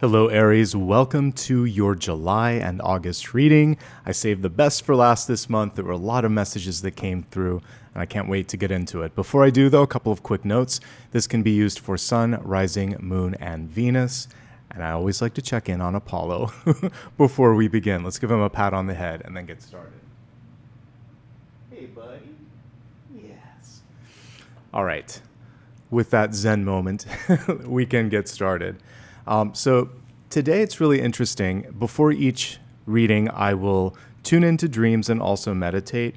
Hello, Aries. Welcome to your July and August reading. I saved the best for last this month. There were a lot of messages that came through, and I can't wait to get into it. Before I do, though, a couple of quick notes. This can be used for Sun, Rising, Moon, and Venus. And I always like to check in on Apollo before we begin. Let's give him a pat on the head and then get started. Hey, buddy. Yes. All right. With that Zen moment, we can get started. So today it's really interesting. Before each reading, I will tune into dreams and also meditate.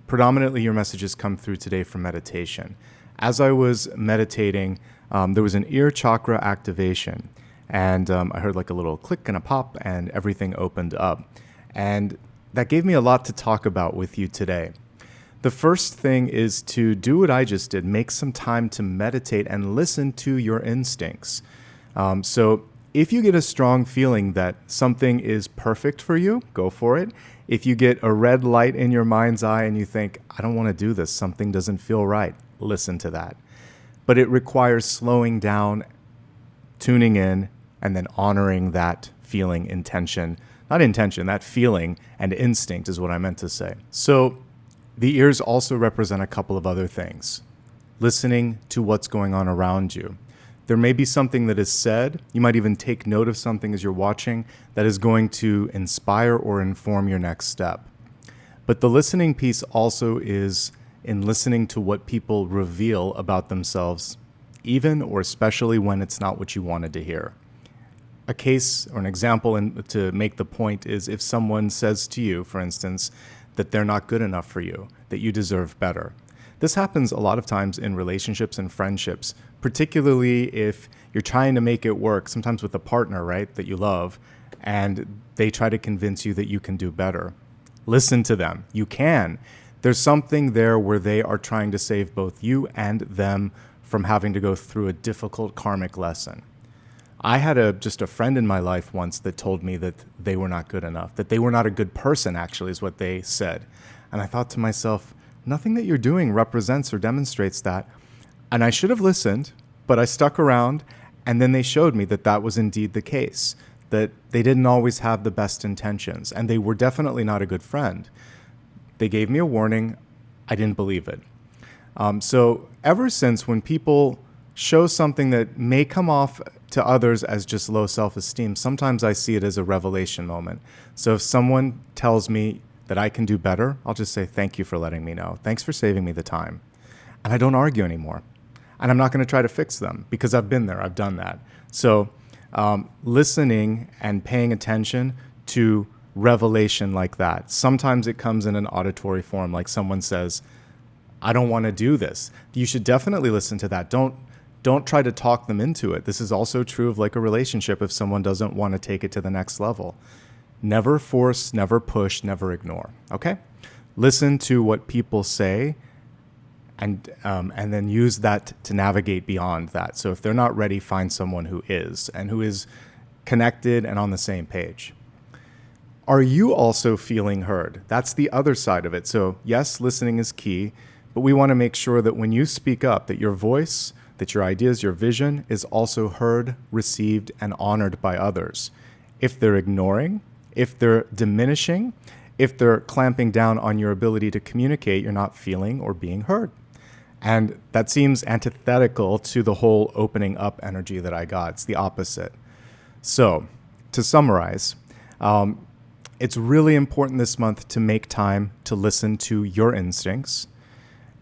Predominantly, your messages come through today from meditation. As I was meditating, there was an ear chakra activation, and I heard like a little click and a pop, and everything opened up. And that gave me a lot to talk about with you today. The first thing is to do what I just did, make some time to meditate and listen to your instincts. So if you get a strong feeling that something is perfect for you, go for it. If you get a red light in your mind's eye and you think, I don't want to do this, something doesn't feel right, listen to that. But it requires slowing down, tuning in, and then honoring that feeling, that feeling and instinct is what I meant to say. So the ears also represent a couple of other things. Listening to what's going on around you. There may be something that is said, you might even take note of something as you're watching, that is going to inspire or inform your next step. But the listening piece also is in listening to what people reveal about themselves, even or especially when it's not what you wanted to hear. A case or an example to make the point is if someone says to you, for instance, that they're not good enough for you, that you deserve better. This happens a lot of times in relationships and friendships, particularly if you're trying to make it work, sometimes with a partner, right, that you love, and they try to convince you that you can do better. Listen to them. You can. There's something there where they are trying to save both you and them from having to go through a difficult karmic lesson. I had just a friend in my life once that told me that they were not good enough, that they were not a good person, actually, is what they said. And I thought to myself, nothing that you're doing represents or demonstrates that. And I should have listened, but I stuck around, and then they showed me that that was indeed the case, that they didn't always have the best intentions, and they were definitely not a good friend. They gave me a warning. I didn't believe it. So ever since, when people show something that may come off to others as just low self-esteem, sometimes I see it as a revelation moment. So if someone tells me that I can do better, I'll just say, thank you for letting me know. Thanks for saving me the time. And I don't argue anymore. And I'm not going to try to fix them because I've been there. I've done that. So listening and paying attention to revelation like that. Sometimes it comes in an auditory form, like someone says, I don't want to do this. You should definitely listen to that. Don't try to talk them into it. This is also true of like a relationship if someone doesn't want to take it to the next level. Never force, never push, never ignore, okay? Listen to what people say and then use that to navigate beyond that. So if they're not ready, find someone who is and who is connected and on the same page. Are you also feeling heard? That's the other side of it. So yes, listening is key, but we want to make sure that when you speak up, that your voice, that your ideas, your vision is also heard, received, and honored by others. If they're ignoring, if they're diminishing, if they're clamping down on your ability to communicate, you're not feeling or being heard. And that seems antithetical to the whole opening up energy that I got. It's the opposite. So, to summarize, it's really important this month to make time to listen to your instincts.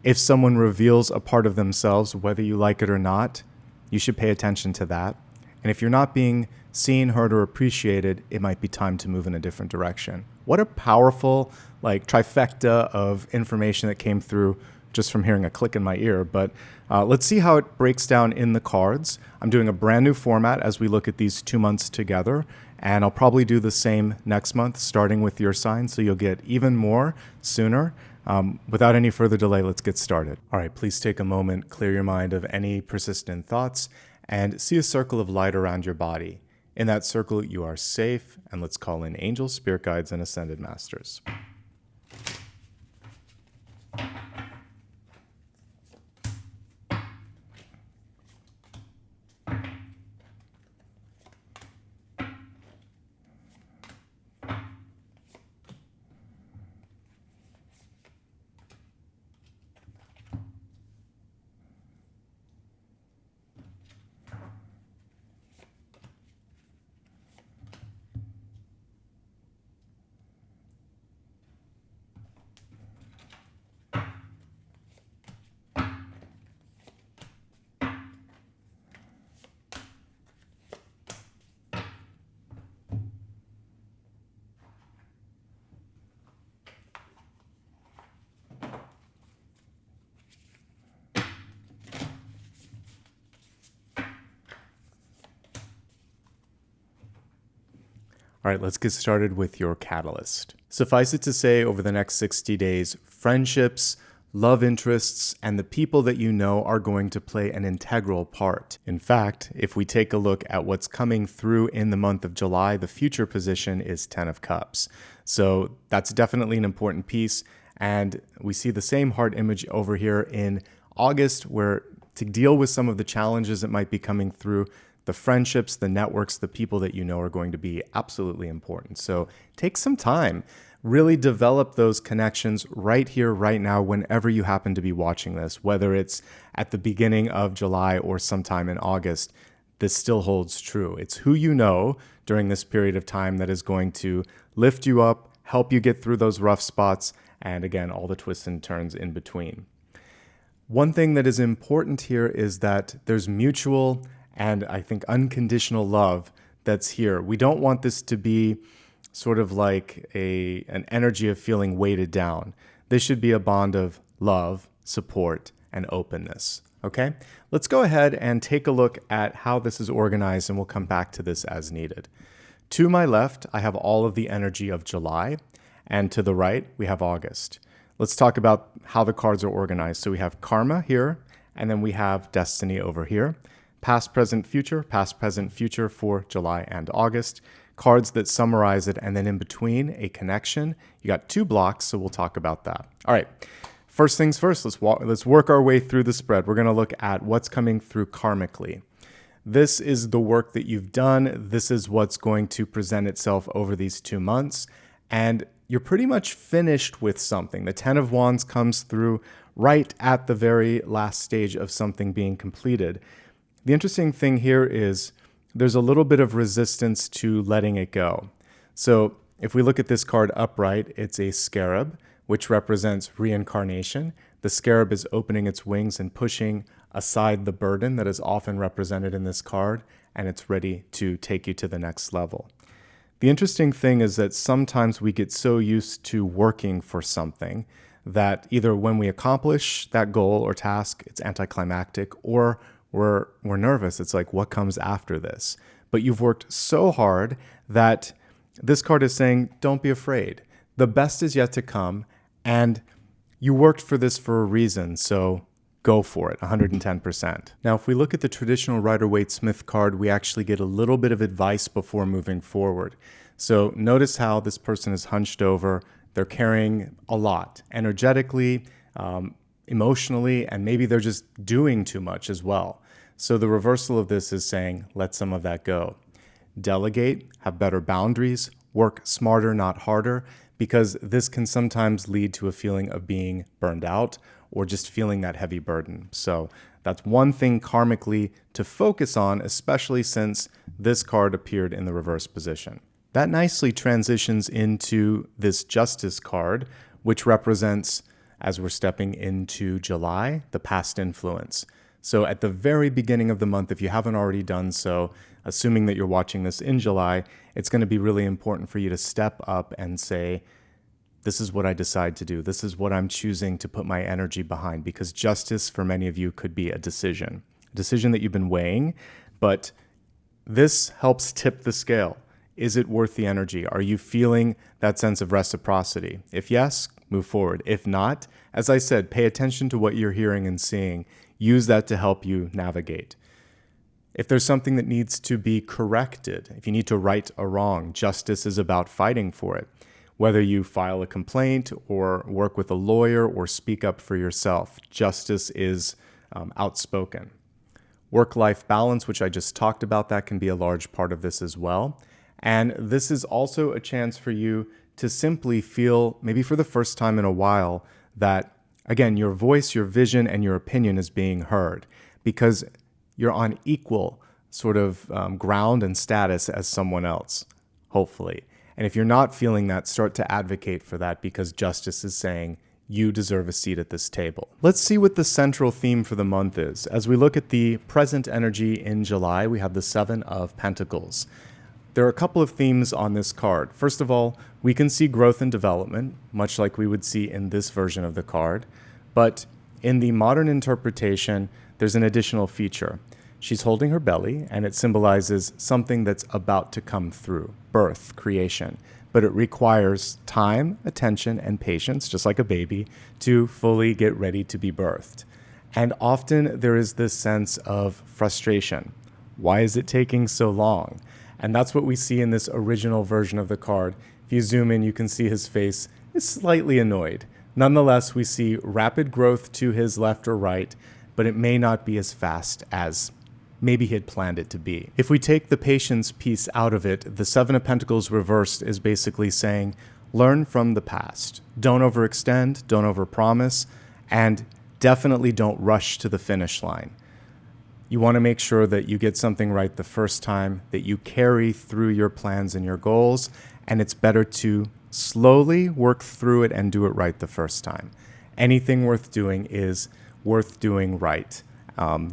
If someone reveals a part of themselves, whether you like it or not, you should pay attention to that. And if you're not being seen, heard, or appreciated, it might be time to move in a different direction. What a powerful trifecta of information that came through just from hearing a click in my ear. But let's see how it breaks down in the cards. I'm doing a brand new format as we look at these 2 months together. And I'll probably do the same next month, starting with your sign, so you'll get even more sooner. Without any further delay, let's get started. All right, please take a moment, clear your mind of any persistent thoughts, and see a circle of light around your body. In that circle, you are safe, and let's call in angels, spirit guides, and ascended masters. All right, let's get started with your catalyst. Suffice it to say, over the next 60 days, friendships, love interests, and the people that you know are going to play an integral part. In fact, if we take a look at what's coming through in the month of July, the future position is 10 of Cups. So that's definitely an important piece. And we see the same heart image over here in August, where to deal with some of the challenges that might be coming through, the friendships, the networks, the people that you know are going to be absolutely important. So take some time. Really develop those connections right here, right now, whenever you happen to be watching this, whether it's at the beginning of July or sometime in August. This still holds true. It's who you know during this period of time that is going to lift you up, help you get through those rough spots, and again, all the twists and turns in between. One thing that is important here is that there's mutual and I think unconditional love that's here. We don't want this to be sort of like an energy of feeling weighted down. This should be a bond of love, support, and openness. Okay? Let's go ahead and take a look at how this is organized, and we'll come back to this as needed. To my left, I have all of the energy of July, and to the right, we have August. Let's talk about how the cards are organized. So we have Karma here, and then we have Destiny over here. Past, present, future for July and August. Cards that summarize it, and then in between, a connection. You got 2 blocks, so we'll talk about that. All right, first things first, let's work our way through the spread. We're going to look at what's coming through karmically. This is the work that you've done. This is what's going to present itself over these 2 months, and you're pretty much finished with something. The 10 of Wands comes through right at the very last stage of something being completed. The interesting thing here is there's a little bit of resistance to letting it go. So if we look at this card upright, it's a scarab, which represents reincarnation. The scarab is opening its wings and pushing aside the burden that is often represented in this card, and it's ready to take you to the next level. The interesting thing is that sometimes we get so used to working for something that either when we accomplish that goal or task, it's anticlimactic, or we're nervous. It's like, what comes after this? But you've worked so hard that this card is saying, don't be afraid. The best is yet to come, and you worked for this for a reason, so go for it, 110%. Now, if we look at the traditional Rider-Waite-Smith card, we actually get a little bit of advice before moving forward. So notice how this person is hunched over. They're carrying a lot, energetically, emotionally, and maybe they're just doing too much as well. So the reversal of this is saying, let some of that go. Delegate, have better boundaries, work smarter, not harder, because this can sometimes lead to a feeling of being burned out or just feeling that heavy burden. So that's one thing karmically to focus on, especially since this card appeared in the reverse position. That nicely transitions into this Justice card, which represents, as we're stepping into July, the past influence. So at the very beginning of the month, if you haven't already done so, assuming that you're watching this in July, it's going to be really important for you to step up and say, this is what I decide to do. This is what I'm choosing to put my energy behind, because justice for many of you could be a decision that you've been weighing, but this helps tip the scale. Is it worth the energy? Are you feeling that sense of reciprocity? If yes, move forward. If not, as I said, pay attention to what you're hearing and seeing. Use that to help you navigate. If there's something that needs to be corrected, if you need to right a wrong, justice is about fighting for it. Whether you file a complaint or work with a lawyer or speak up for yourself, justice is outspoken. Work-life balance, which I just talked about, that can be a large part of this as well. And this is also a chance for you to simply feel, maybe for the first time in a while, that, again, your voice, your vision, and your opinion is being heard, because you're on equal sort of ground and status as someone else, hopefully. And if you're not feeling that, start to advocate for that, because justice is saying you deserve a seat at this table. Let's see what the central theme for the month is. As we look at the present energy in July, we have the 7 of Pentacles. There are a couple of themes on this card. First of all, we can see growth and development, much like we would see in this version of the card. But in the modern interpretation, there's an additional feature. She's holding her belly, and it symbolizes something that's about to come through, birth, creation, but it requires time, attention, and patience, just like a baby, to fully get ready to be birthed. And often there is this sense of frustration. Why is it taking so long? And that's what we see in this original version of the card. If you zoom in, you can see his face is slightly annoyed. Nonetheless, we see rapid growth to his left or right, but it may not be as fast as maybe he had planned it to be. If we take the patience piece out of it, the Seven of Pentacles reversed is basically saying, learn from the past. Don't overextend, don't overpromise, and definitely don't rush to the finish line. You want to make sure that you get something right the first time, that you carry through your plans and your goals, and it's better to slowly work through it and do it right the first time. Anything worth doing is worth doing right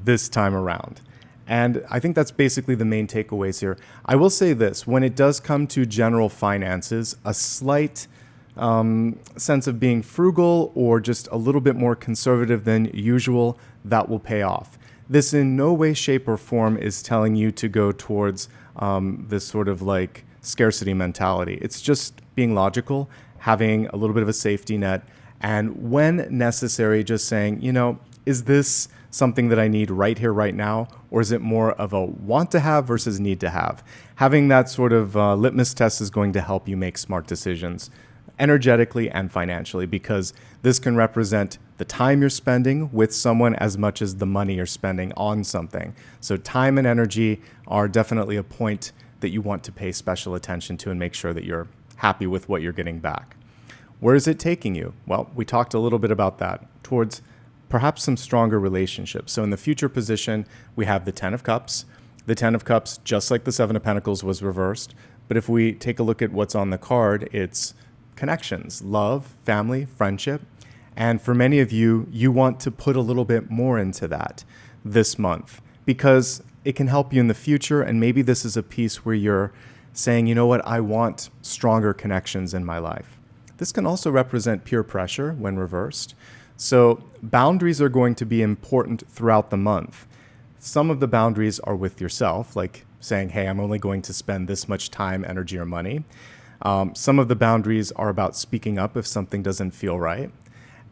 this time around. And I think that's basically the main takeaways here. I will say this, when it does come to general finances, a slight sense of being frugal or just a little bit more conservative than usual, that will pay off. This in no way, shape, or form is telling you to go towards this sort of like scarcity mentality. It's just being logical, having a little bit of a safety net, and when necessary, just saying, is this something that I need right here, right now, or is it more of a want to have versus need to have? Having that sort of litmus test is going to help you make smart decisions energetically and financially, because this can represent the time you're spending with someone as much as the money you're spending on something. So time and energy are definitely a point that you want to pay special attention to and make sure that you're happy with what you're getting back. Where is it taking you? Well, we talked a little bit about that, towards perhaps some stronger relationships. So in the future position, we have the Ten of Cups. The Ten of Cups, just like the Seven of Pentacles, was reversed. But if we take a look at what's on the card, it's connections, love, family, friendship. And for many of you, you want to put a little bit more into that this month because it can help you in the future. And maybe this is a piece where you're saying, you know what, I want stronger connections in my life. This can also represent peer pressure when reversed. So boundaries are going to be important throughout the month. Some of the boundaries are with yourself, like saying, hey, I'm only going to spend this much time, energy, or money. Some of the boundaries are about speaking up if something doesn't feel right.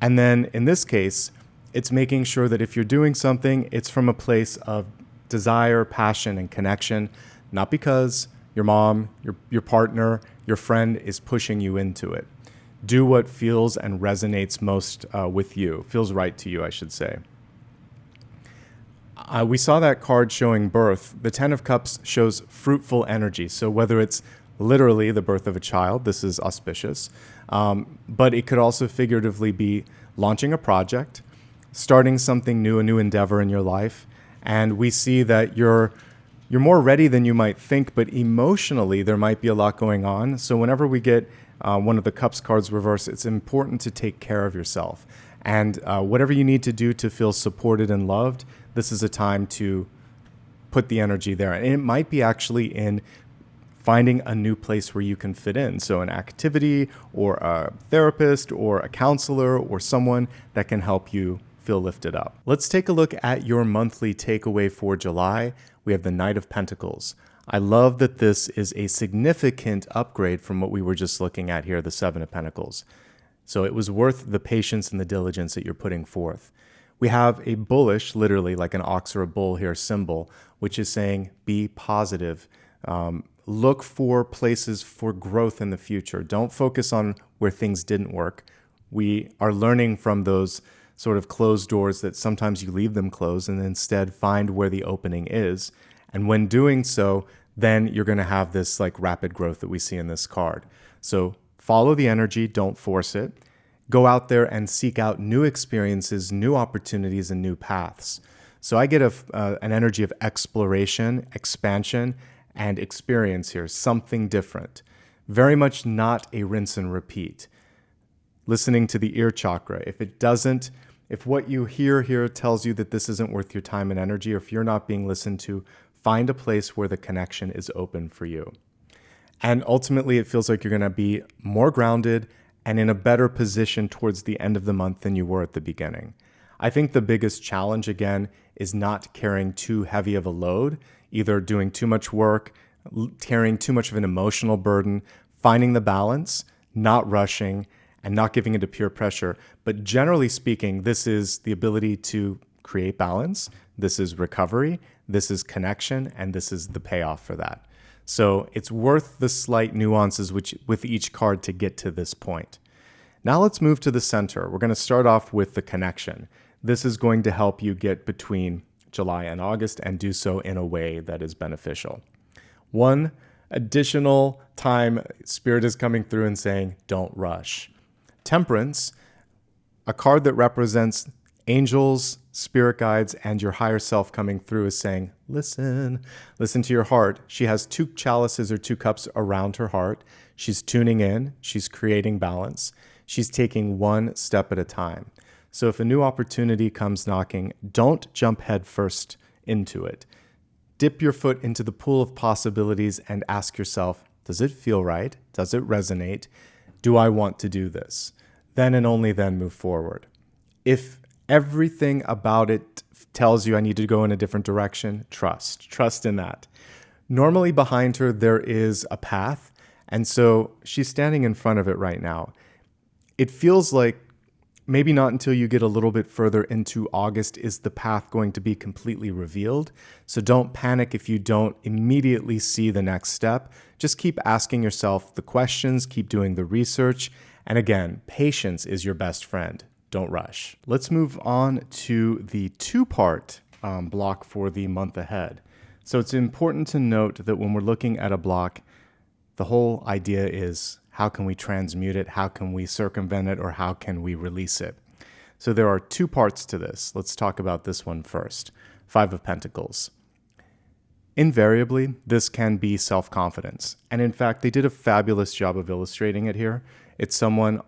And then in this case, it's making sure that if you're doing something, it's from a place of desire, passion, and connection, not because your mom, your partner, your friend is pushing you into it. Do what feels and resonates most with you, feels right to you, I should say. We saw that card showing birth. The Ten of Cups shows fruitful energy. So whether it's literally the birth of a child, this is auspicious, but it could also figuratively be launching a project, starting something new, a new endeavor in your life. And we see that you're more ready than you might think, but emotionally there might be a lot going on. So whenever we get one of the Cups cards reversed, it's important to take care of yourself. And whatever you need to do to feel supported and loved, this is a time to put the energy there. And it might be actually in finding a new place where you can fit in. So an activity or a therapist or a counselor or someone that can help you feel lifted up. Let's take a look at your monthly takeaway for July. We have the Knight of Pentacles. I love that this is a significant upgrade from what we were just looking at here, the Seven of Pentacles. So it was worth the patience and the diligence that you're putting forth. We have a bullish, literally like an ox or a bull here symbol, which is saying be positive. Look for places for growth in the future. Don't focus on where things didn't work. We are learning from those sort of closed doors that sometimes you leave them closed and instead find where the opening is. And when doing so, then you're going to have this like rapid growth that we see in this card. So follow the energy, don't force it. Go out there and seek out new experiences, new opportunities, and new paths. So I get an energy of exploration, expansion, and experience here, something different. Very much not a rinse and repeat. Listening to the ear chakra, if what you hear here tells you that this isn't worth your time and energy, or if you're not being listened to, find a place where the connection is open for you. And ultimately, it feels like you're going to be more grounded and in a better position towards the end of the month than you were at the beginning. I think the biggest challenge, again, is not carrying too heavy of a load, either doing too much work, carrying too much of an emotional burden, finding the balance, not rushing, and not giving into peer pressure. But generally speaking, this is the ability to create balance. This is recovery. This is connection. And this is the payoff for that. So it's worth the slight nuances with each card to get to this point. Now let's move to the center. We're going to start off with the connection. This is going to help you get between July and August and do so in a way that is beneficial. One additional time, Spirit is coming through and saying, don't rush. Temperance, a card that represents angels, spirit guides, and your higher self coming through, is saying, listen to your heart. She has 2 chalices or 2 cups around her heart. She's tuning in. She's creating balance. She's taking one step at a time. So if a new opportunity comes knocking, don't jump head first into it. Dip your foot into the pool of possibilities and ask yourself, does it feel right? Does it resonate? Do I want to do this? Then and only then move forward. If everything about it tells you I need to go in a different direction, trust in that. Normally behind her, there is a path. And so she's standing in front of it right now. It feels like maybe not until you get a little bit further into August is the path going to be completely revealed. So don't panic if you don't immediately see the next step. Just keep asking yourself the questions, keep doing the research. And again, patience is your best friend. Don't rush. Let's move on to the 2-part block for the month ahead. So it's important to note that when we're looking at a block, the whole idea is, how can we transmute it? How can we circumvent it? Or how can we release it? So there are 2 parts to this. Let's talk about this one first. 5 of Pentacles. Invariably, this can be self-confidence. And in fact, they did a fabulous job of illustrating it here. It's someone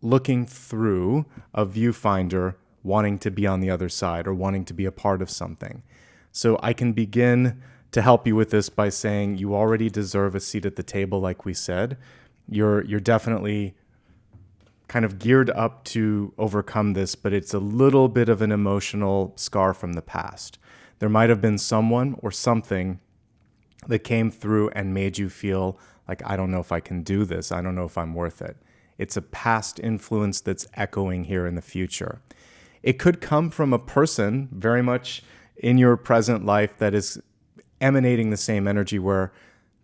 looking through a viewfinder, wanting to be on the other side or wanting to be a part of something. So I can begin to help you with this by saying you already deserve a seat at the table, like we said. You're definitely kind of geared up to overcome this, but it's a little bit of an emotional scar from the past. There might have been someone or something that came through and made you feel like, I don't know if I can do this. I don't know if I'm worth it. It's a past influence that's echoing here in the future. It could come from a person very much in your present life that is emanating the same energy where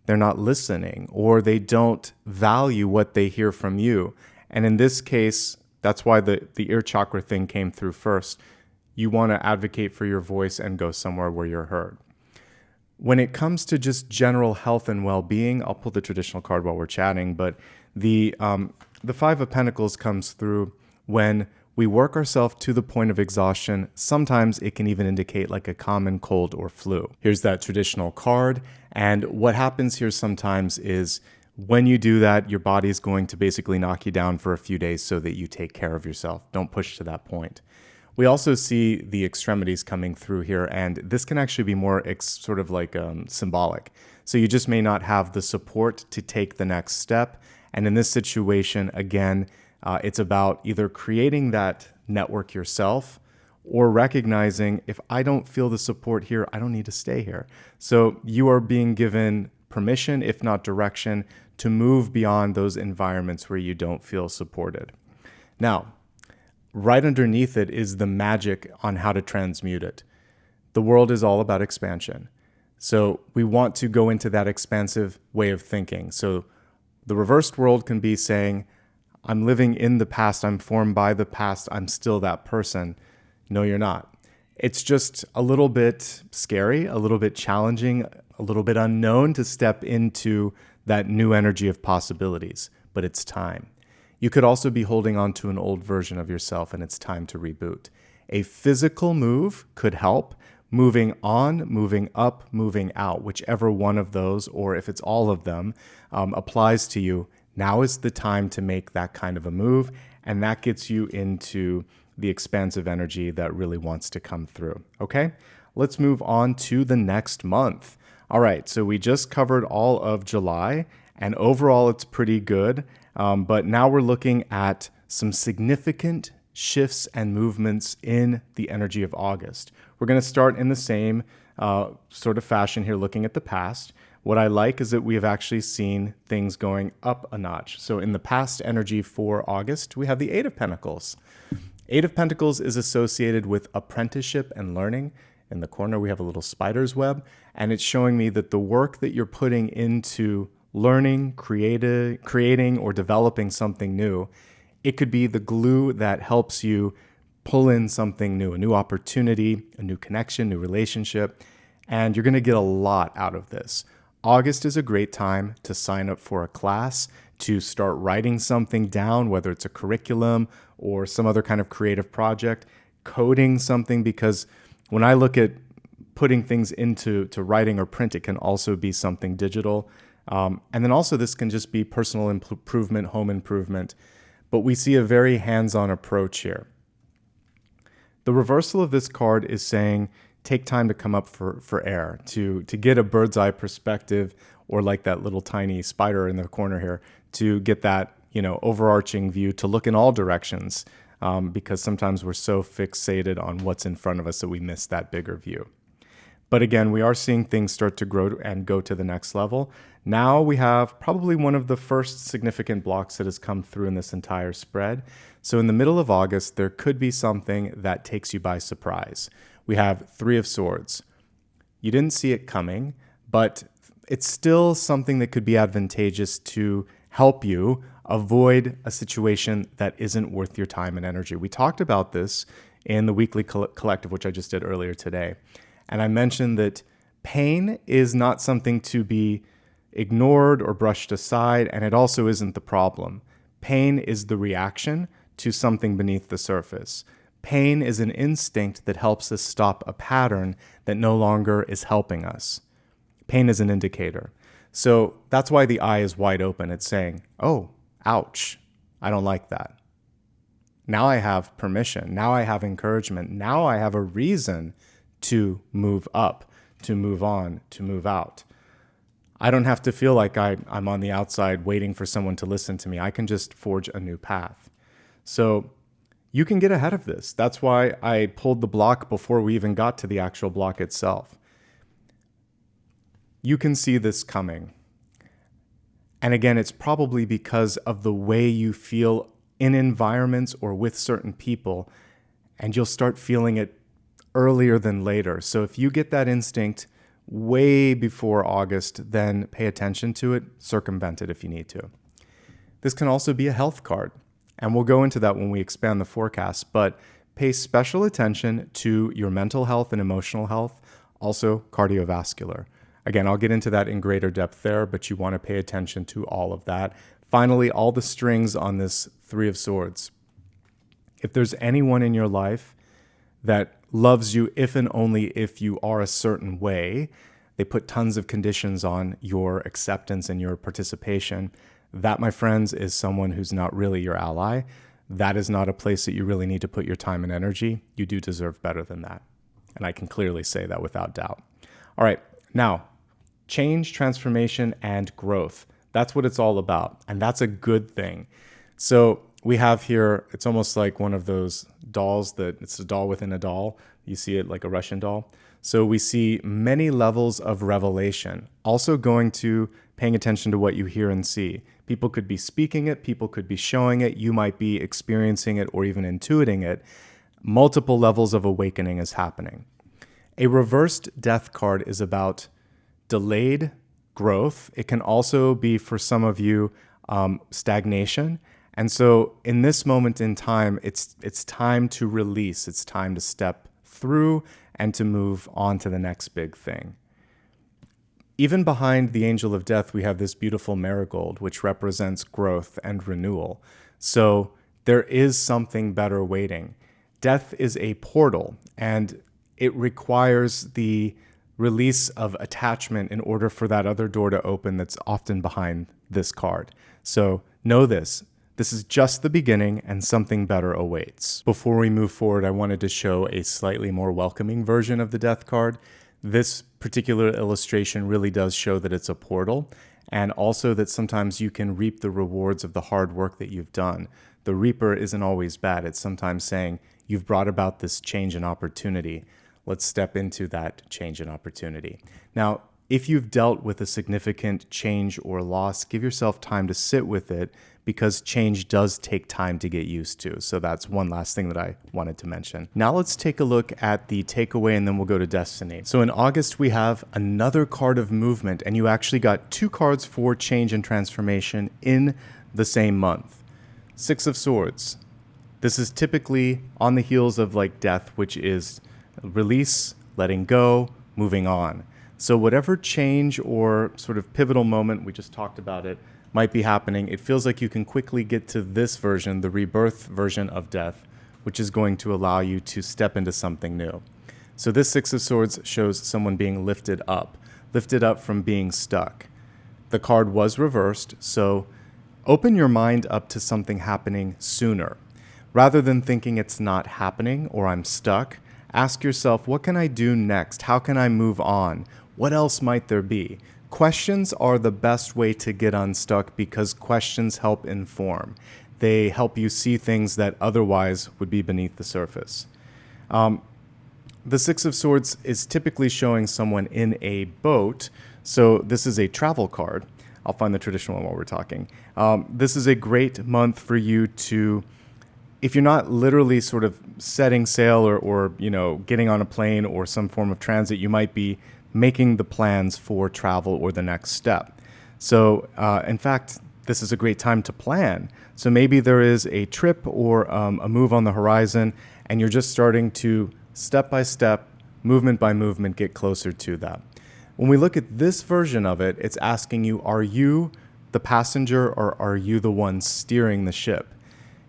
they're not listening or they don't value what they hear from you. And in this case, that's why the ear chakra thing came through first. You want to advocate for your voice and go somewhere where you're heard. When it comes to just general health and well-being, I'll pull the traditional card while we're chatting, but the 5 of Pentacles comes through when we work ourselves to the point of exhaustion. Sometimes it can even indicate like a common cold or flu. Here's that traditional card. And what happens here sometimes is when you do that, your body is going to basically knock you down for a few days so that you take care of yourself. Don't push to that point. We also see the extremities coming through here, and this can actually be more sort of like symbolic. So you just may not have the support to take the next step. And in this situation, again, it's about either creating that network yourself or recognizing if I don't feel the support here, I don't need to stay here. So you are being given permission, if not direction, to move beyond those environments where you don't feel supported. Now, right underneath it is the magic on how to transmute it. The world is all about expansion. So we want to go into that expansive way of thinking. So the reversed world can be saying, I'm living in the past, I'm formed by the past, I'm still that person. No, you're not. It's just a little bit scary, a little bit challenging, a little bit unknown to step into that new energy of possibilities, but it's time. You could also be holding on to an old version of yourself and it's time to reboot. A physical move could help. Moving on, moving up, moving out, whichever one of those, or if it's all of them, applies to you. Now is the time to make that kind of a move, and that gets you into the expansive energy that really wants to come through. Okay, let's move on to the next month. All right, so we just covered all of July, and overall it's pretty good, but now we're looking at some significant shifts and movements in the energy of August. We're going to start in the same sort of fashion here, looking at the past. What I like is that we have actually seen things going up a notch. So in the past energy for August, we have the Eight of Pentacles. Eight of Pentacles is associated with apprenticeship and learning. In the corner, we have a little spider's web, and it's showing me that the work that you're putting into learning, creating, or developing something new, it could be the glue that helps you pull in something new, a new opportunity, a new connection, new relationship, and you're going to get a lot out of this. August is a great time to sign up for a class, to start writing something down, whether it's a curriculum or some other kind of creative project, coding something, because when I look at putting things into writing or print, it can also be something digital. And then also this can just be personal improvement, home improvement. But we see a very hands-on approach here. The reversal of this card is saying, take time to come up for air, to get a bird's eye perspective, or like that little tiny spider in the corner here, to get that, overarching view, to look in all directions, because sometimes we're so fixated on what's in front of us that we miss that bigger view. But again, we are seeing things start to grow and go to the next level. Now we have probably one of the first significant blocks that has come through in this entire spread. So in the middle of August, there could be something that takes you by surprise. We have Three of Swords. You didn't see it coming, but it's still something that could be advantageous to help you avoid a situation that isn't worth your time and energy. We talked about this in the weekly collective, which I just did earlier today. And I mentioned that pain is not something to be ignored or brushed aside, and it also isn't the problem. Pain is the reaction to something beneath the surface. Pain is an instinct that helps us stop a pattern that no longer is helping us. Pain is an indicator. So that's why the eye is wide open. It's saying, oh, ouch, I don't like that. Now I have permission. Now I have encouragement. Now I have a reason to move up, to move on, to move out. I don't have to feel like I'm on the outside waiting for someone to listen to me. I can just forge a new path. So you can get ahead of this. That's why I pulled the block before we even got to the actual block itself. You can see this coming. And again, it's probably because of the way you feel in environments or with certain people, and you'll start feeling it earlier than later. So if you get that instinct way before August, then pay attention to it, circumvent it if you need to. This can also be a health card, and we'll go into that when we expand the forecast, but pay special attention to your mental health and emotional health, also cardiovascular. Again, I'll get into that in greater depth there, but you want to pay attention to all of that. Finally, all the strings on this Three of Swords. If there's anyone in your life that loves you if and only if you are a certain way, they put tons of conditions on your acceptance and your participation. That, my friends, is someone who's not really your ally. That is not a place that you really need to put your time and energy. You do deserve better than that. And I can clearly say that without doubt. All right, now, change, transformation, and growth. That's what it's all about. And that's a good thing. So we have here, it's almost like one of those dolls that it's a doll within a doll. You see it like a Russian doll. So we see many levels of revelation. Also going to paying attention to what you hear and see. People could be speaking it, people could be showing it, you might be experiencing it or even intuiting it. Multiple levels of awakening is happening. A reversed death card is about delayed growth. It can also be, for some of you, stagnation. And so in this moment in time, it's time to release. It's time to step through and to move on to the next big thing. Even behind the angel of death, we have this beautiful marigold, which represents growth and renewal. So there is something better waiting. Death is a portal, and it requires the release of attachment in order for that other door to open that's often behind this card. So know this. This is just the beginning, and something better awaits. Before we move forward, I wanted to show a slightly more welcoming version of the death card. This particular illustration really does show that it's a portal, and also that sometimes you can reap the rewards of the hard work that you've done. The reaper isn't always bad. It's sometimes saying, you've brought about this change and opportunity. Let's step into that change and opportunity. Now, If you've dealt with a significant change or loss, give yourself time to sit with it, because change does take time to get used to. So that's one last thing that I wanted to mention. Now let's take a look at the takeaway, and then we'll go to destiny. So in August, we have another card of movement, and you actually got 2 cards for change and transformation in the same month. 6 of Swords. This is typically on the heels of like death, which is release, letting go, moving on. So whatever change or sort of pivotal moment, we just talked about it, might be happening, it feels like you can quickly get to this version, the rebirth version of death, which is going to allow you to step into something new. So this 6 of Swords shows someone being lifted up from being stuck. The card was reversed, so open your mind up to something happening sooner. Rather than thinking it's not happening or I'm stuck, ask yourself, what can I do next? How can I move on? What else might there be? Questions are the best way to get unstuck, because questions help inform. They help you see things that otherwise would be beneath the surface. The 6 of Swords is typically showing someone in a boat. So this is a travel card. I'll find the traditional one while we're talking. This is a great month for you to, if you're not literally sort of setting sail or getting on a plane or some form of transit, you might be making the plans for travel or the next step. So in fact, this is a great time to plan. So maybe there is a trip or a move on the horizon, and you're just starting to step by step, movement by movement, get closer to that. When we look at this version of it, it's asking you, are you the passenger or are you the one steering the ship?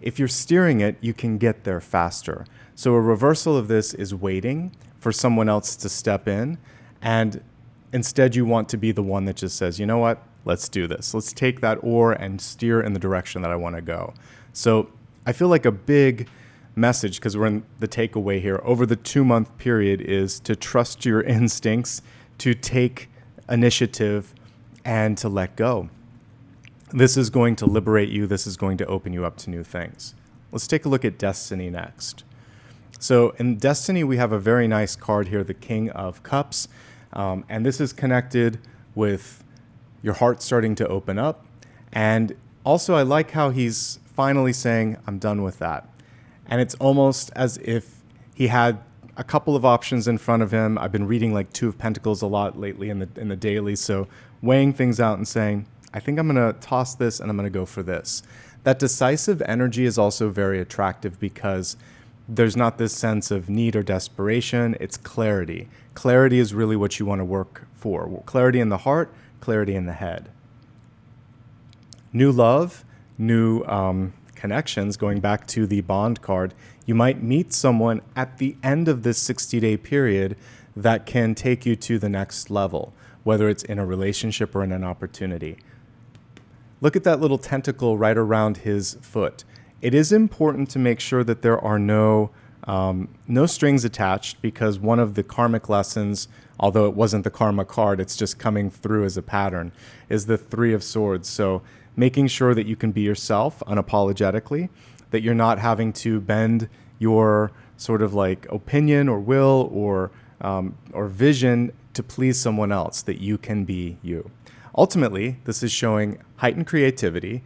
If you're steering it, you can get there faster. So a reversal of this is waiting for someone else to step in, and instead you want to be the one that just says, you know what, let's do this. Let's take that oar and steer in the direction that I want to go. So I feel like a big message, because we're in the takeaway here, over the 2-month period is to trust your instincts, to take initiative, and to let go. This is going to liberate you. This is going to open you up to new things. Let's take a look at destiny next. So in destiny, we have a very nice card here, the King of Cups. And this is connected with your heart starting to open up. And also, I like how he's finally saying, I'm done with that. And it's almost as if he had a couple of options in front of him. I've been reading like 2 of Pentacles a lot lately in the daily. So weighing things out and saying, I think I'm going to toss this and I'm going to go for this. That decisive energy is also very attractive, because there's not this sense of need or desperation. It's clarity. Clarity is really what you want to work for. Clarity in the heart, clarity in the head. New love, new connections, going back to the bond card. You might meet someone at the end of this 60-day period that can take you to the next level, whether it's in a relationship or in an opportunity. Look at that little tentacle right around his foot. It is important to make sure that there are no strings attached, because one of the karmic lessons, although it wasn't the karma card, it's just coming through as a pattern, is the 3 of Swords. So making sure that you can be yourself unapologetically, that you're not having to bend your sort of like opinion or will or vision to please someone else, that you can be you. Ultimately, this is showing heightened creativity,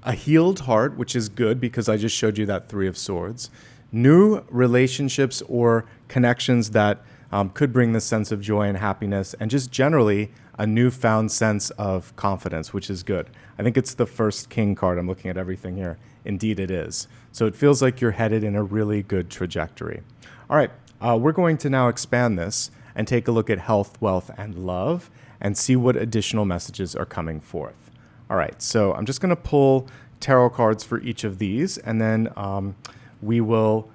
a healed heart, which is good because I just showed you that 3 of Swords, new relationships or connections that could bring this sense of joy and happiness, and just generally a newfound sense of confidence, which is good. I think it's the first King card. I'm looking at everything here. Indeed it is. So it feels like you're headed in a really good trajectory. All right, we're going to now expand this and take a look at health, wealth, and love, and see what additional messages are coming forth. All right, so I'm just going to pull tarot cards for each of these, and then we will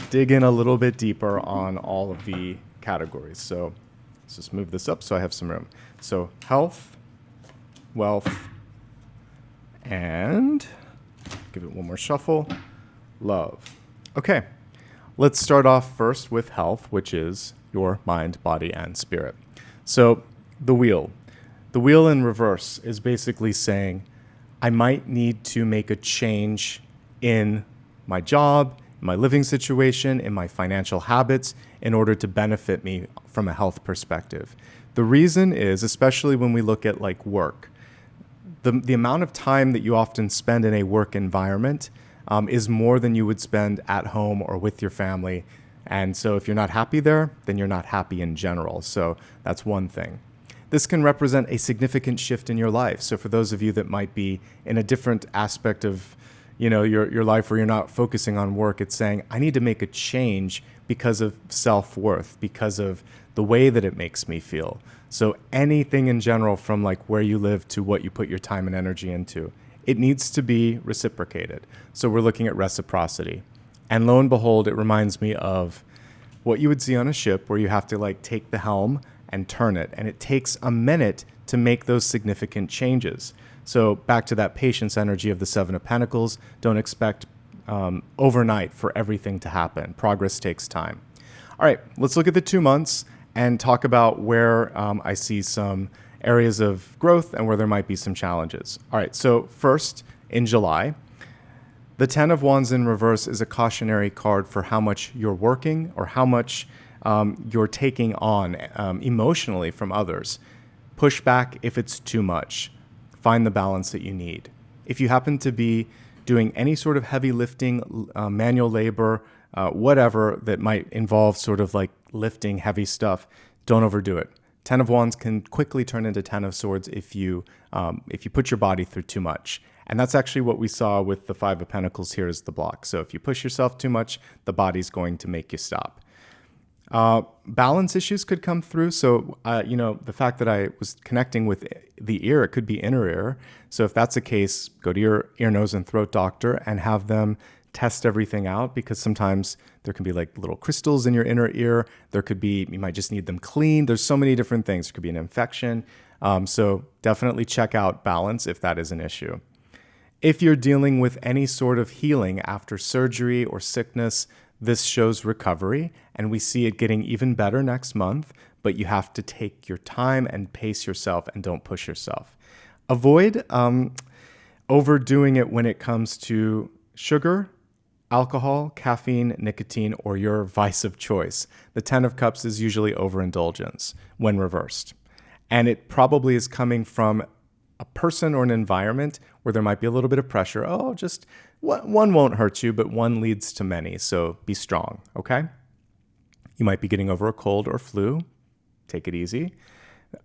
dig in a little bit deeper on all of the categories. So let's just move this up so I have some room. So health, wealth, and give it one more shuffle, love. Okay, let's start off first with health, which is your mind, body, and spirit. So the wheel in reverse is basically saying, I might need to make a change in my job, my living situation, in my financial habits, in order to benefit me from a health perspective. The reason is, especially when we look at like work, the amount of time that you often spend in a work environment is more than you would spend at home or with your family. And so if you're not happy there, then you're not happy in general. So that's one thing. This can represent a significant shift in your life. So for those of you that might be in a different aspect of your life where you're not focusing on work, it's saying, I need to make a change because of self-worth, because of the way that it makes me feel. So anything in general, from like where you live to what you put your time and energy into, it needs to be reciprocated. So we're looking at reciprocity. And lo and behold, it reminds me of what you would see on a ship where you have to like take the helm and turn it. And it takes a minute to make those significant changes. So back to that patience energy of the Seven of Pentacles, don't expect overnight for everything to happen. Progress takes time. All right, let's look at the 2 months and talk about where I see some areas of growth and where there might be some challenges. All right, so first, in July, the 10 of Wands in reverse is a cautionary card for how much you're working or how much you're taking on emotionally from others. Push back if it's too much. Find the balance that you need. If you happen to be doing any sort of heavy lifting, manual labor, whatever that might involve sort of like lifting heavy stuff, don't overdo it. 10 of Wands can quickly turn into 10 of Swords if you put your body through too much. And that's actually what we saw with the 5 of Pentacles here as the block. So if you push yourself too much, the body's going to make you stop. Balance issues could come through. So, the fact that I was connecting with the ear, it could be inner ear. So if that's the case, go to your ear, nose, and throat doctor and have them test everything out, because sometimes there can be like little crystals in your inner ear. You might just need them cleaned. There's so many different things. There could be an infection. So definitely check out balance if that is an issue. If you're dealing with any sort of healing after surgery or sickness, this shows recovery, and we see it getting even better next month, but you have to take your time and pace yourself and don't push yourself. Avoid overdoing it when it comes to sugar, alcohol, caffeine, nicotine, or your vice of choice. The 10 of Cups is usually overindulgence when reversed. And it probably is coming from a person or an environment where there might be a little bit of pressure. Oh, just one won't hurt you, but one leads to many. So be strong, okay? You might be getting over a cold or flu. Take it easy.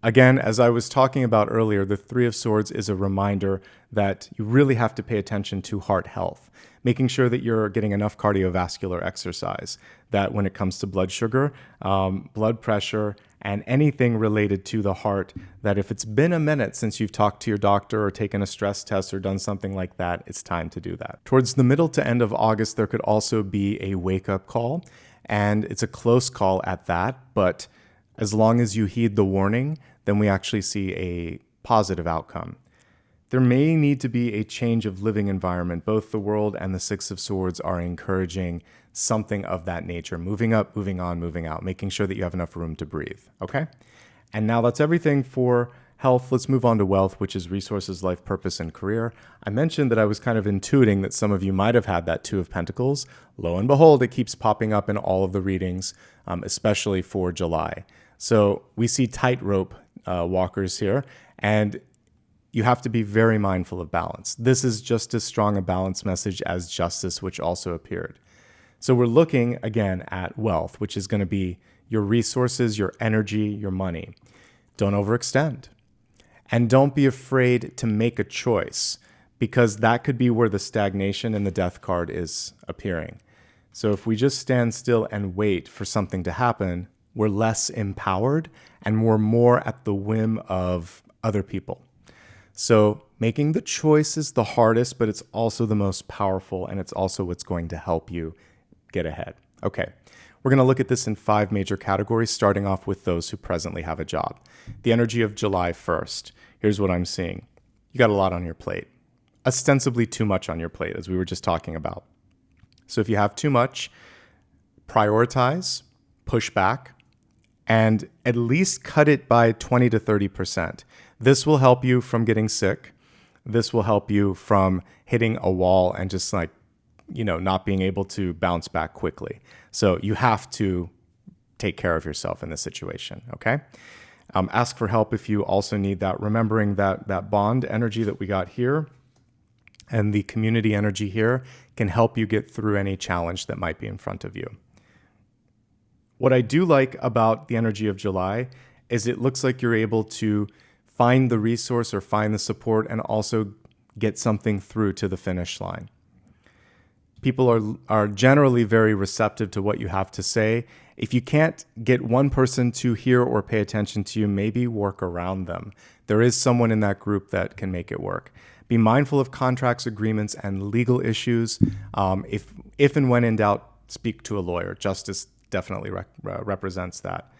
Again, as I was talking about earlier, the 3 of Swords is a reminder that you really have to pay attention to heart health, making sure that you're getting enough cardiovascular exercise, that when it comes to blood sugar, blood pressure, and anything related to the heart, that if it's been a minute since you've talked to your doctor or taken a stress test or done something like that, it's time to do that. Towards the middle to end of August, there could also be a wake-up call, and it's a close call at that, but as long as you heed the warning, then we actually see a positive outcome. There may need to be a change of living environment. Both the World and the 6 of Swords are encouraging something of that nature. Moving up, moving on, moving out, making sure that you have enough room to breathe, okay? And now that's everything for health. Let's move on to wealth, which is resources, life, purpose, and career. I mentioned that I was kind of intuiting that some of you might have had that 2 of Pentacles. Lo and behold, it keeps popping up in all of the readings, especially for July. So we see tightrope walkers here, and you have to be very mindful of balance. This is just as strong a balance message as justice, which also appeared. So we're looking again at wealth, which is going to be your resources, your energy, your money. Don't overextend. And don't be afraid to make a choice, because that could be where the stagnation in the death card is appearing. So if we just stand still and wait for something to happen, we're less empowered and we're more at the whim of other people. So making the choice is the hardest, but it's also the most powerful, and it's also what's going to help you get ahead. Okay, we're going to look at this in 5 major categories, starting off with those who presently have a job. The energy of July 1st. Here's what I'm seeing. You got a lot on your plate. Ostensibly too much on your plate, as we were just talking about. So if you have too much, prioritize, push back, and at least cut it by 20 to 30%. This will help you from getting sick. This will help you from hitting a wall and just like not being able to bounce back quickly. So you have to take care of yourself in this situation, okay? Ask for help if you also need that, remembering that bond energy that we got here and the community energy here can help you get through any challenge that might be in front of you. What I do like about the energy of July is it looks like you're able to find the resource or find the support and also get something through to the finish line. People are generally very receptive to what you have to say. If you can't get one person to hear or pay attention to you, maybe work around them. There is someone in that group that can make it work. Be mindful of contracts, agreements, and legal issues. If and when in doubt, speak to a lawyer. Justice definitely represents that.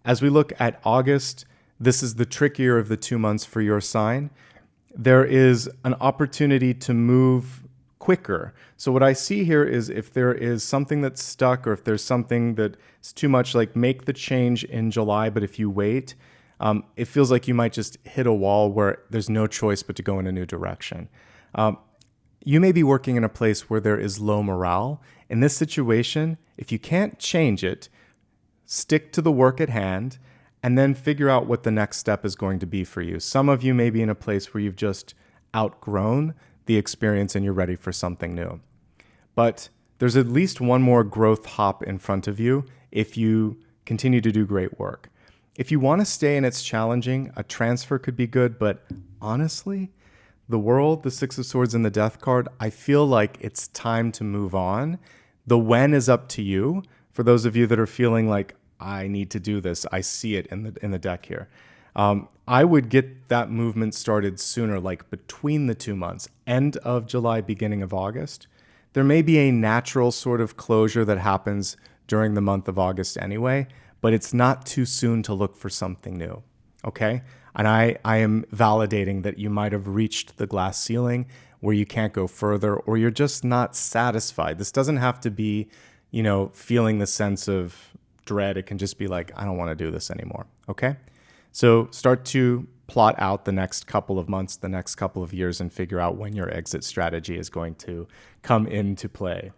As we look at August, this is the trickier of the 2 months for your sign. There is an opportunity to move quicker. So what I see here is if there is something that's stuck or if there's something that's too much, like make the change in July, but if you wait, it feels like you might just hit a wall where there's no choice but to go in a new direction. You may be working in a place where there is low morale. In this situation, if you can't change it, stick to the work at hand and then figure out what the next step is going to be for you. Some of you may be in a place where you've just outgrown the experience and you're ready for something new. But there's at least one more growth hop in front of you if you continue to do great work. If you want to stay and it's challenging, a transfer could be good, but honestly, the world, the Six of Swords, and the Death card, I feel like it's time to move on. The when is up to you. For those of you that are feeling like, I need to do this, I see it in the deck here. I would get that movement started sooner, like between the 2 months, end of July, beginning of August. There may be a natural sort of closure that happens during the month of August anyway, but it's not too soon to look for something new, okay? And I am validating that you might have reached the glass ceiling where you can't go further or you're just not satisfied. This doesn't have to be, feeling the sense of dread. It can just be like, I don't want to do this anymore, okay? So start to plot out the next couple of months, the next couple of years, and figure out when your exit strategy is going to come into play.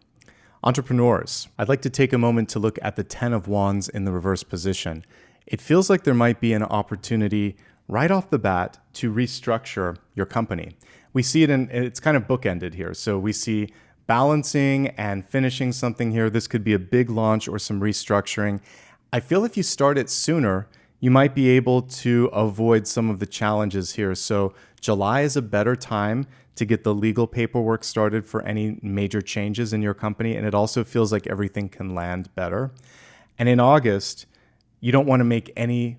Entrepreneurs, I'd like to take a moment to look at the 10 of Wands in the reverse position. It feels like there might be an opportunity right off the bat to restructure your company. We see it it's kind of bookended here. So we see balancing and finishing something here. This could be a big launch or some restructuring. I feel if you start it sooner, you might be able to avoid some of the challenges here. So July is a better time to get the legal paperwork started for any major changes in your company. And it also feels like everything can land better. And in August, you don't want to make any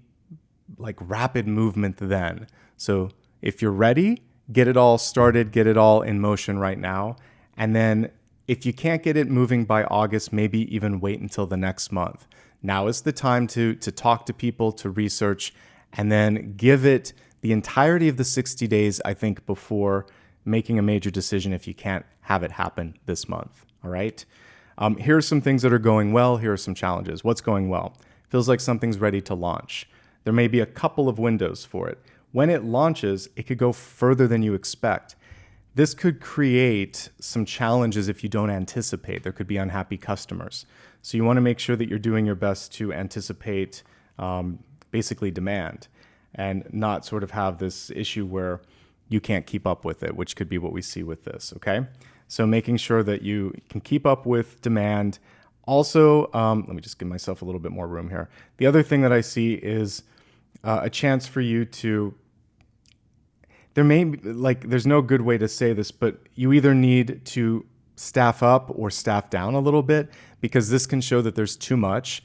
rapid movement then. So if you're ready, get it all started, get it all in motion right now. And then if you can't get it moving by August, maybe even wait until the next month. Now is the time to talk to people, to research, and then give it the entirety of the 60 days, I think, before making a major decision if you can't have it happen this month, all right? Here are some things that are going well. Here are some challenges. What's going well? Feels like something's ready to launch. There may be a couple of windows for it. When it launches, it could go further than you expect. This could create some challenges if you don't anticipate. There could be unhappy customers. So you want to make sure that you're doing your best to anticipate basically demand and not sort of have this issue where you can't keep up with it, which could be what we see with this, okay? So making sure that you can keep up with demand. Also, let me just give myself a little bit more room here. The other thing that I see is a chance for you to, there may be, there's no good way to say this, but you either need to staff up or staff down a little bit because this can show that there's too much,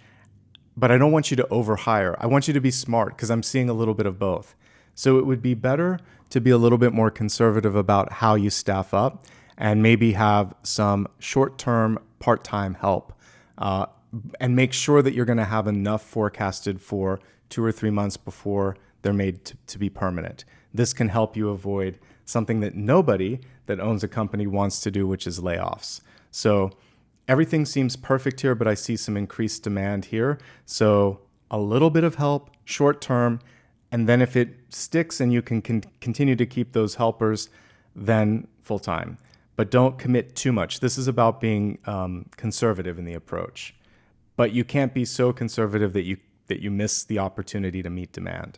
but I don't want you to overhire. I want you to be smart because I'm seeing a little bit of both. So it would be better to be a little bit more conservative about how you staff up and maybe have some short-term part-time help and make sure that you're going to have enough forecasted for 2 or 3 months before they're made to be permanent. This can help you avoid something that nobody that owns a company wants to do, which is layoffs. So everything seems perfect here, but I see some increased demand here. So a little bit of help, short term, and then if it sticks and you can continue to keep those helpers, then full time. but don't commit too much. This is about being conservative in the approach, but you can't be so conservative that you miss the opportunity to meet demand.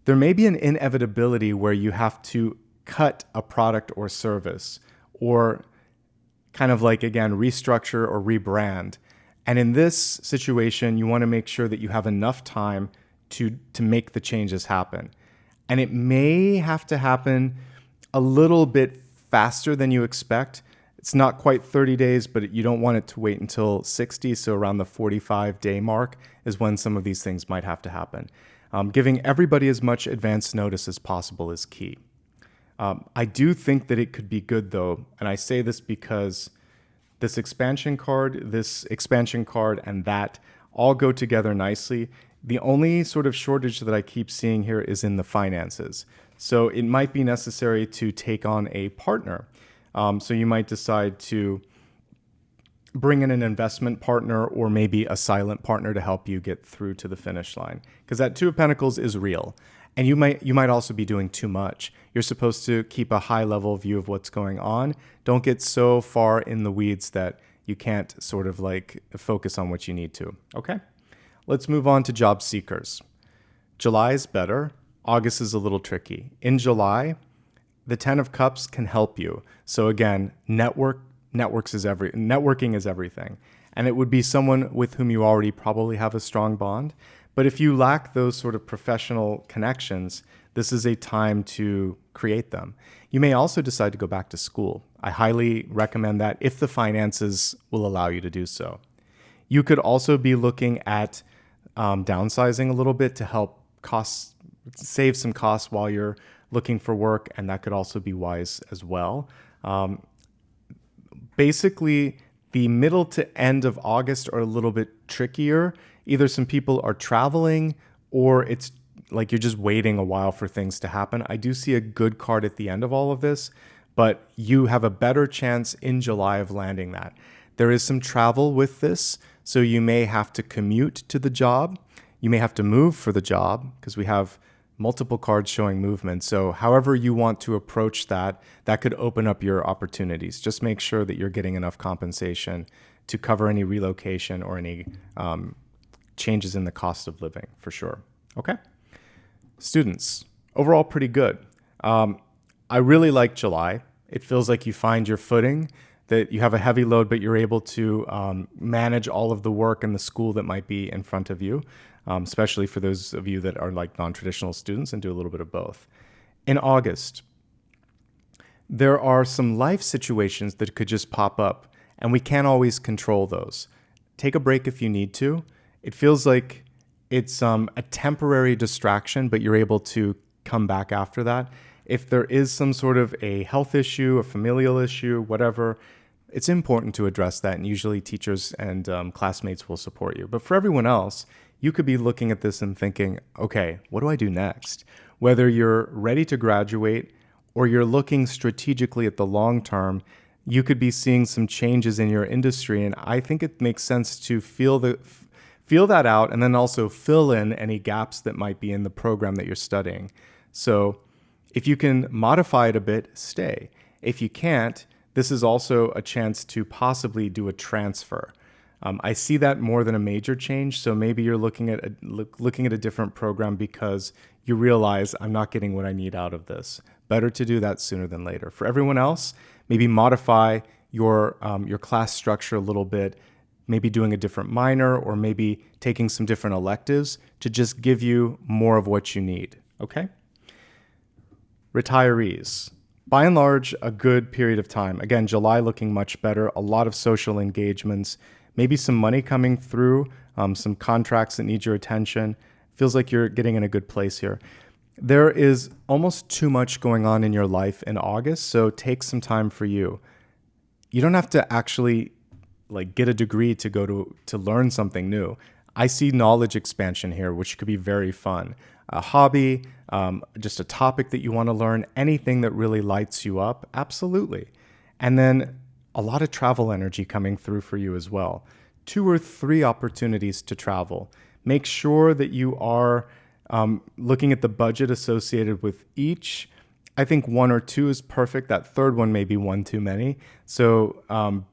There may be an inevitability where you have to cut a product or service, or kind of like, again, restructure or rebrand. And in this situation, you want to make sure that you have enough time to make the changes happen. And it may have to happen a little bit faster than you expect. It's not quite 30 days, but you don't want it to wait until 60. So around the 45-day mark is when some of these things might have to happen. Giving everybody as much advance notice as possible is key. I do think that it could be good, though, and I say this because this expansion card, and that all go together nicely. The only sort of shortage that I keep seeing here is in the finances. So it might be necessary to take on a partner. So you might decide to bring in an investment partner or maybe a silent partner to help you get through to the finish line. Because that Two of Pentacles is real. And you might also be doing too much. You're supposed to keep a high level view of what's going on. Don't get so far in the weeds that you can't sort of like focus on what you need to. Okay? Let's move on to job seekers. July is better. August is a little tricky. In July, the 10 of Cups can help you. So again, networking is everything. And it would be someone with whom you already probably have a strong bond. But if you lack those sort of professional connections, this is a time to create them. You may also decide to go back to school. I highly recommend that if the finances will allow you to do so. You could also be looking at downsizing a little bit to help save some costs while you're looking for work, and that could also be wise as well. Basically, the middle to end of August are a little bit trickier. Either some people are traveling or it's like you're just waiting a while for things to happen. I do see a good card at the end of all of this, but you have a better chance in July of landing that. There is some travel with this, so you may have to commute to the job. You may have to move for the job because we have multiple cards showing movement. So however you want to approach that, that could open up your opportunities. Just make sure that you're getting enough compensation to cover any relocation or any changes in the cost of living, for sure. Okay? Students, overall pretty good. I really like July. It feels like you find your footing, that you have a heavy load, but you're able to manage all of the work and the school that might be in front of you, especially for those of you that are like non-traditional students and do a little bit of both. In August, there are some life situations that could just pop up, and we can't always control those. Take a break if you need to. It feels like it's a temporary distraction, but you're able to come back after that. If there is some sort of a health issue, a familial issue, whatever, it's important to address that, and usually teachers and classmates will support you. But for everyone else, you could be looking at this and thinking, okay, what do I do next? Whether you're ready to graduate or you're looking strategically at the long term, you could be seeing some changes in your industry, and I think it makes sense to feel that out and then also fill in any gaps that might be in the program that you're studying. So if you can modify it a bit, stay. If you can't, this is also a chance to possibly do a transfer. I see that more than a major change. So maybe you're looking at a different program because you realize I'm not getting what I need out of this. Better to do that sooner than later. For everyone else, maybe modify your class structure a little bit, maybe doing a different minor or maybe taking some different electives to just give you more of what you need, okay? Retirees. By and large, a good period of time. Again, July looking much better, a lot of social engagements, maybe some money coming through, some contracts that need your attention. Feels like you're getting in a good place here. There is almost too much going on in your life in August, so take some time for you. You don't have to actually get a degree to go to learn something new. I see knowledge expansion here, which could be very fun. A hobby, just a topic that you want to learn, anything that really lights you up, absolutely. And then a lot of travel energy coming through for you as well. 2 or 3 opportunities to travel. Make sure that you are looking at the budget associated with each I think one or two is perfect. That third one may be one too many. So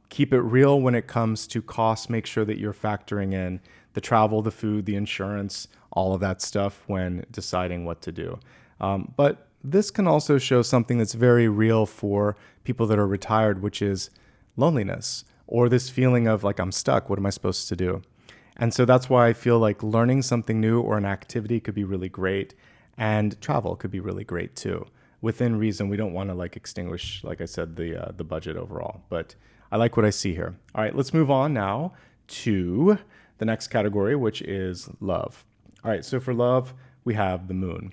keep it real when it comes to costs. Make sure that you're factoring in the travel, the food, the insurance, all of that stuff when deciding what to do. But this can also show something that's very real for people that are retired, which is loneliness or this feeling of like, I'm stuck. What am I supposed to do? And so that's why I feel like learning something new or an activity could be really great, and travel could be really great too. Within reason, we don't want to like extinguish, like I said, the budget overall. But I like what I see here. All right, let's move on now to the next category, which is love. All right, so for love, we have the moon.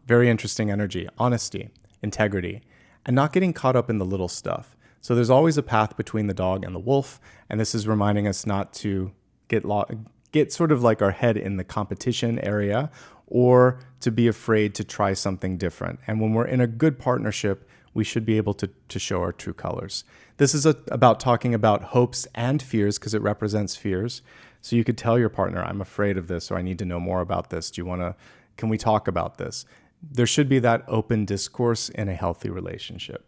Very interesting energy, honesty, integrity, and not getting caught up in the little stuff. So there's always a path between the dog and the wolf, and this is reminding us not to get sort of like our head in the competition area or to be afraid to try something different. And when we're in a good partnership, we should be able to show our true colors. This is about talking about hopes and fears because it represents fears. So you could tell your partner, I'm afraid of this, or I need to know more about this. Can we talk about this? There should be that open discourse in a healthy relationship.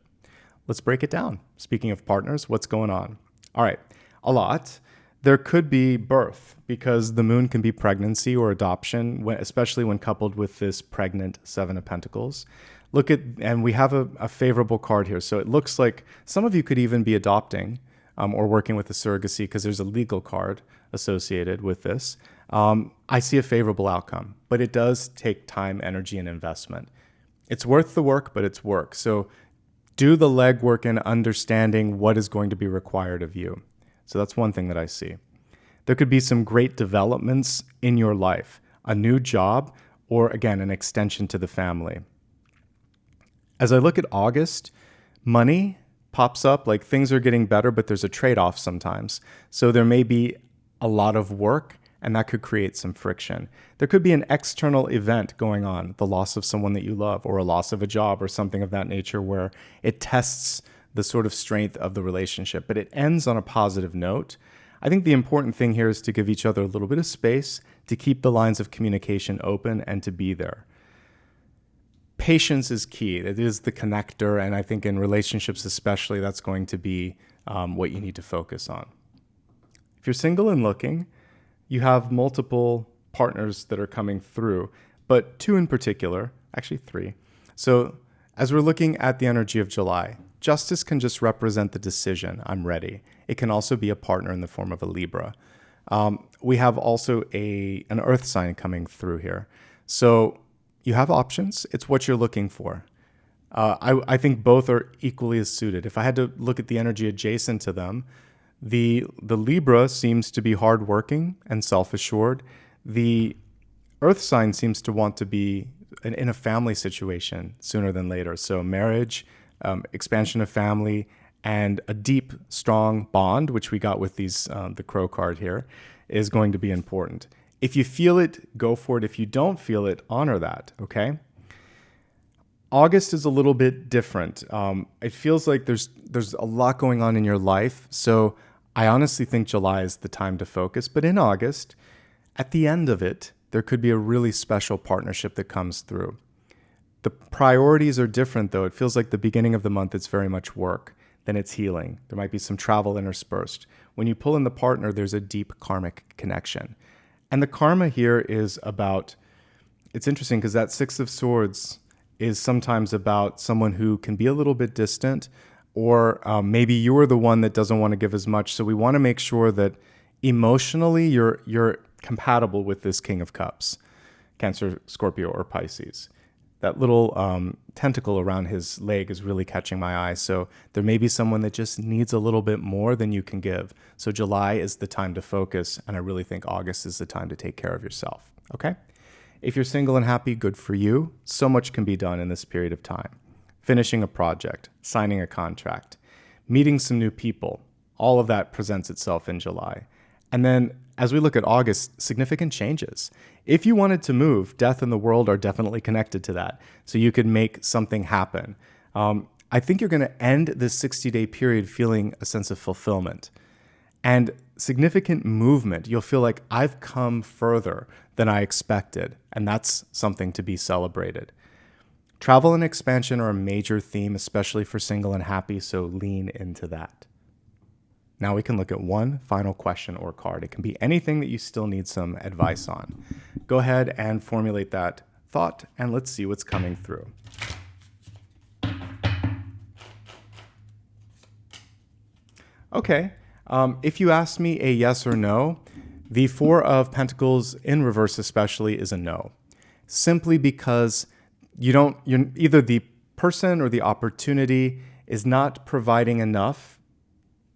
Let's break it down. Speaking of partners, what's going on? All right, a lot. There could be birth because the moon can be pregnancy or adoption, especially when coupled with this pregnant Seven of Pentacles. And we have a favorable card here. So it looks like some of you could even be adopting or working with a surrogacy because there's a legal card associated with this. I see a favorable outcome, but it does take time, energy, and investment. It's worth the work, but it's work. So do the legwork in understanding what is going to be required of you. So that's one thing that I see. There could be some great developments in your life, a new job, or again, an extension to the family. As I look at August, money pops up, like things are getting better, but there's a trade-off sometimes. So there may be a lot of work, and that could create some friction. There could be an external event going on, the loss of someone that you love, or a loss of a job, or something of that nature where it tests the sort of strength of the relationship, but it ends on a positive note. I think the important thing here is to give each other a little bit of space, to keep the lines of communication open, and to be there. Patience is key. It is the connector, and I think in relationships especially, that's going to be what you need to focus on. If you're single and looking, you have multiple partners that are coming through, but two in particular, actually three. So as we're looking at the energy of July, Justice can just represent the decision, I'm ready. It can also be a partner in the form of a Libra. We have also an earth sign coming through here. So you have options. It's what you're looking for. I think both are equally as suited. If I had to look at the energy adjacent to them, the Libra seems to be hardworking and self-assured. The earth sign seems to want to be in a family situation sooner than later. So marriage, expansion of family, and a deep, strong bond, which we got with the Crow card here, is going to be important. If you feel it, go for it. If you don't feel it, honor that, okay? August is a little bit different. It feels like there's a lot going on in your life, so I honestly think July is the time to focus. But in August, at the end of it, there could be a really special partnership that comes through. The priorities are different, though. It feels like the beginning of the month, it's very much work. Then it's healing. There might be some travel interspersed. When you pull in the partner, there's a deep karmic connection. And the karma here is about, it's interesting because that Six of Swords is sometimes about someone who can be a little bit distant, or maybe you're the one that doesn't want to give as much. So we want to make sure that emotionally you're compatible with this King of Cups, Cancer, Scorpio, or Pisces. That little tentacle around his leg is really catching my eye. So there may be someone that just needs a little bit more than you can give. So July is the time to focus, and I really think August is the time to take care of yourself, okay? If you're single and happy, good for you. So much can be done in this period of time. Finishing a project, signing a contract, meeting some new people, all of that presents itself in July. And then as we look at August, significant changes. If you wanted to move, death and the world are definitely connected to that. So you could make something happen. I think you're going to end this 60-day period feeling a sense of fulfillment and significant movement. You'll feel like I've come further than I expected, and that's something to be celebrated. Travel and expansion are a major theme, especially for single and happy, so lean into that. Now we can look at one final question or card. It can be anything that you still need some advice on. Go ahead and formulate that thought, and let's see what's coming through. Okay, if you ask me a yes or no, the Four of Pentacles in reverse especially is a no. Simply because you're either the person or the opportunity is not providing enough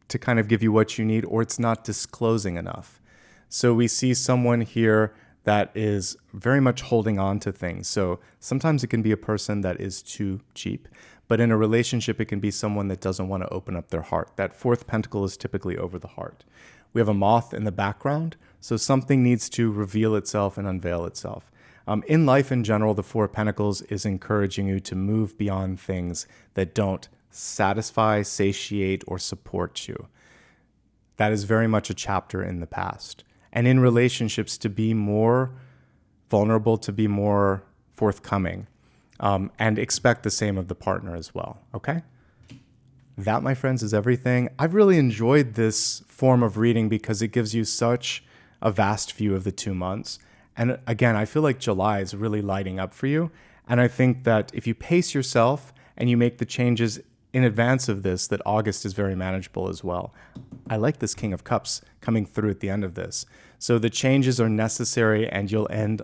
to kind of give you what you need, or it's not disclosing enough. So we see someone here that is very much holding on to things. So sometimes it can be a person that is too cheap, but in a relationship, it can be someone that doesn't want to open up their heart. That fourth pentacle is typically over the heart. We have a moth in the background, so something needs to reveal itself and unveil itself. In life in general, the Four of Pentacles is encouraging you to move beyond things that don't satisfy, satiate, or support you. That is very much a chapter in the past. And in relationships, to be more vulnerable, to be more forthcoming, and expect the same of the partner as well, okay? That, my friends, is everything. I've really enjoyed this form of reading because it gives you such a vast view of the 2 months. And again, I feel like July is really lighting up for you. And I think that if you pace yourself and you make the changes in advance of this, that August is very manageable as well. I like this King of Cups coming through at the end of this. So the changes are necessary and you'll end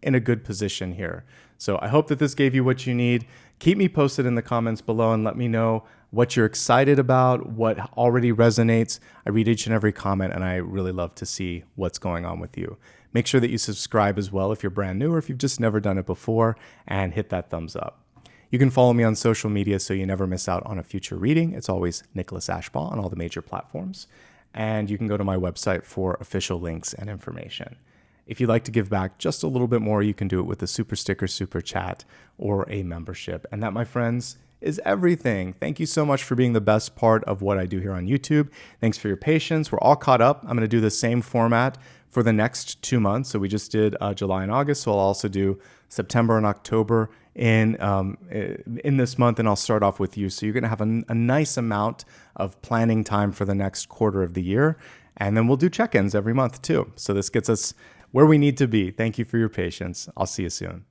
in a good position here. So I hope that this gave you what you need. Keep me posted in the comments below and let me know what you're excited about, what already resonates. I read each and every comment and I really love to see what's going on with you. Make sure that you subscribe as well if you're brand new or if you've just never done it before, and hit that thumbs up. You can follow me on social media so you never miss out on a future reading. It's always Nicholas Ashbaugh on all the major platforms. And you can go to my website for official links and information. If you'd like to give back just a little bit more, you can do it with a super sticker, super chat, or a membership. And that, my friends, is everything. Thank you so much for being the best part of what I do here on YouTube. Thanks for your patience. We're all caught up. I'm going to do the same format for the next 2 months. So we just did July and August. So I'll also do September and October in this month, and I'll start off with you. So you're going to have a nice amount of planning time for the next quarter of the year. And then we'll do check-ins every month too. So this gets us where we need to be. Thank you for your patience. I'll see you soon.